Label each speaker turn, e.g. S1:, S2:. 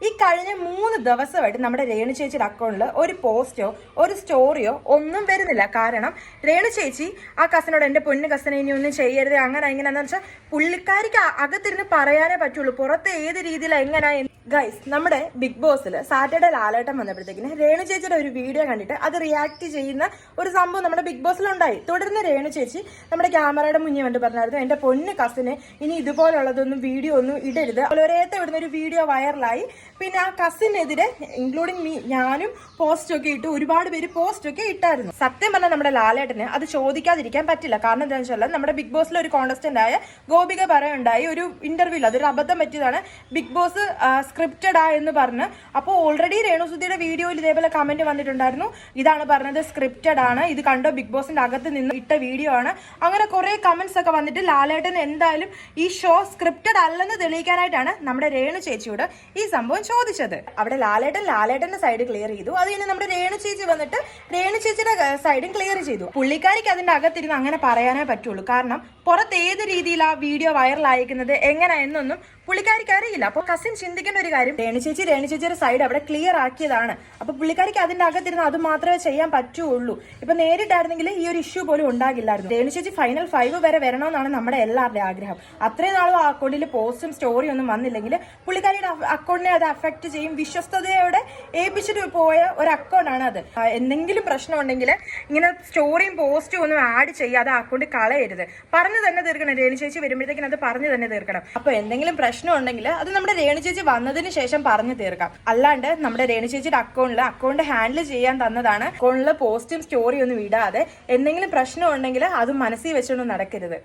S1: ഈ കഴിഞ്ഞ 3 ദിവസമായിട്ട് നമ്മുടെ രേണു ചേച്ചിയുടെ അക്കൗണ്ടിൽ ഒരു പോസ്റ്റോ ഒരു സ്റ്റോറിയോ ഒന്നും വരുന്നില്ല. കാരണം രേണു ചേച്ചി ആ കസിനോട് എൻ്റെ പൊന്നു കസിനെ ഇനി ഒന്നും ചെയ്യരുത് അങ്ങനെ എങ്ങനെയാന്ന് വെച്ചാൽ പുള്ളിക്കാരിക്ക് അകത്തിരുന്ന് പറയാനേ പറ്റുള്ളൂ. പുറത്ത് ഏത് രീതിയിലാണ് എങ്ങനെയാ. ഗൈസ്, നമ്മുടെ ബിഗ് ബോസിൽ സാറ്റർഡേ ലാലേട്ടൻ വന്നപ്പോഴത്തേക്കിന് രേണു ചേച്ചിയുടെ ഒരു വീഡിയോ കണ്ടിട്ട് അത് റിയാക്ട് ചെയ്യുന്ന ഒരു സംഭവം നമ്മുടെ ബിഗ് ബോസിലുണ്ടായി. തുടർന്ന് രേണു ചേച്ചി നമ്മുടെ ക്യാമറയുടെ മുന്നിൽ വന്നിട്ട് പറഞ്ഞായിരുന്നു, എൻ്റെ പൊന്നു കസിന് ഇനി ഇതുപോലുള്ളതൊന്നും വീഡിയോ ഒന്നും ഇടരുത്. ഓരോരുത്തർ ഇടുന്ന ഒരു വീഡിയോ വൈറലായി. പിന്നെ ആ കസിനെതിരെ ഇൻക്ലൂഡിങ് മീ ഞാനും പോസ്റ്റൊക്കെ ഇട്ടു. ഒരുപാട് പേര് പോസ്റ്റൊക്കെ ഇട്ടായിരുന്നു. സത്യം പറഞ്ഞാൽ നമ്മുടെ ലാലേട്ടന് അത് ചോദിക്കാതിരിക്കാൻ പറ്റില്ല. കാരണം എന്താണെന്ന് വെച്ചാൽ നമ്മുടെ ബിഗ് ബോസിലെ ഒരു കോണ്ടസ്റ്റന്റ് ആയ ഗോപിക പറയുണ്ടായി ഒരു ഇന്റർവ്യൂവിൽ അതൊരു അബദ്ധം പറ്റിയതാണ്, ബിഗ് ബോസ് സ്ക്രിപ്റ്റഡ് ആ എന്ന് പറഞ്ഞ്. അപ്പോൾ ഓൾറെഡി രേണുസുധിയുടെ വീഡിയോയിൽ ഇതേപോലെ കമന്റ് വന്നിട്ടുണ്ടായിരുന്നു, ഇതാണ് പറഞ്ഞത് സ്ക്രിപ്റ്റഡ് ആണ്, ഇത് കണ്ടോ ബിഗ് ബോസിന്റെ അകത്ത് നിന്ന് ഇട്ട വീഡിയോ ആണ്. അങ്ങനെ കുറെ കമന്റ്സ് ഒക്കെ വന്നിട്ട് ലാലേട്ടൻ എന്തായാലും ഈ ഷോ സ്ക്രിപ്റ്റഡ് അല്ലെന്ന് തെളിയിക്കാനായിട്ടാണ് നമ്മുടെ രേണു ചേച്ചിയോട് ഈ സംഭവം ചോദിച്ചത്. അവിടെ ലാലേട്ടന്റെ സൈഡ് ക്ലിയർ ചെയ്തു. അത് കഴിഞ്ഞ് നമ്മുടെ രേണു ചേച്ചി വന്നിട്ട് രേണു ചേച്ചിയുടെ സൈഡും ക്ലിയർ ചെയ്തു. പുള്ളിക്കാരിക്ക് അതിന്റെ അകത്തിരുന്ന് അങ്ങനെ പറയാനേ പറ്റുള്ളൂ. കാരണം പുറത്ത് ഏത് രീതിയിൽ ആ വീഡിയോ വൈറൽ അയക്കുന്നത് എങ്ങനെ എന്നൊന്നും പുള്ളിക്കാരിക്ക് അറിയില്ല. അപ്പൊ കസിൻ ചിന്തിക്കേണ്ട ഒരു കാര്യം, രേണു ചേച്ചിയുടെ സൈഡ് അവിടെ ക്ലിയർ ആക്കിയതാണ്. അപ്പൊ പുള്ളിക്കാരിക്ക് അതിന്റെ അകത്തിരുന്ന് അത് മാത്രമേ ചെയ്യാൻ പറ്റുള്ളൂ. ഇപ്പൊ നേരിട്ടായിരുന്നെങ്കിൽ ഈ ഒരു ഇഷ്യൂ പോലും ഉണ്ടാകില്ലായിരുന്നു. രേണു ചേച്ചി ഫൈനൽ 5 വരെ വരണമെന്നാണ് നമ്മുടെ എല്ലാവരുടെയും ആഗ്രഹം. അത്രയും നാളും ആ അക്കൗണ്ടിൽ പോസ്റ്റും സ്റ്റോറി ഒന്നും വന്നില്ലെങ്കിൽ പുള്ളിക്കാരിയുടെ അക്കൗണ്ടിനെ അത് അഫക്ട് ചെയ്യും. വിശ്വസ്തയോടെ ഏൽപ്പിച്ചിട്ട് പോയ ഒരു അക്കൗണ്ടാണ് അത്. എന്തെങ്കിലും പ്രശ്നം ഉണ്ടെങ്കിൽ ഇങ്ങനെ സ്റ്റോറിയും പോസ്റ്റും ഒന്നും ആഡ് ചെയ്യാതെ അക്കൗണ്ട് കളയരുത്. പറഞ്ഞു തന്നെ തീർക്കണം. രേണു ചേച്ചി വരുമ്പോഴത്തേക്കും അത് പറഞ്ഞു തന്നെ തീർക്കണം. അപ്പൊ എന്തെങ്കിലും പ്രശ്നം ഉണ്ടെങ്കിൽ അത് നമ്മുടെ രേണു ചേച്ചി വന്നതിന് ശേഷം പറഞ്ഞു തീർക്കാം. അല്ലാണ്ട് നമ്മുടെ രേണു ചേച്ചിയുടെ അക്കൗണ്ട് ഹാൻഡിൽ ചെയ്യാൻ തന്നതാണ്. അക്കൗണ്ടിൽ പോസ്റ്റും സ്റ്റോറിയും ഒന്നും ഇടാതെ എന്തെങ്കിലും പ്രശ്നം ഉണ്ടെങ്കിൽ അത് മനസ്സിൽ വെച്ചൊന്നും നടക്കരുത്.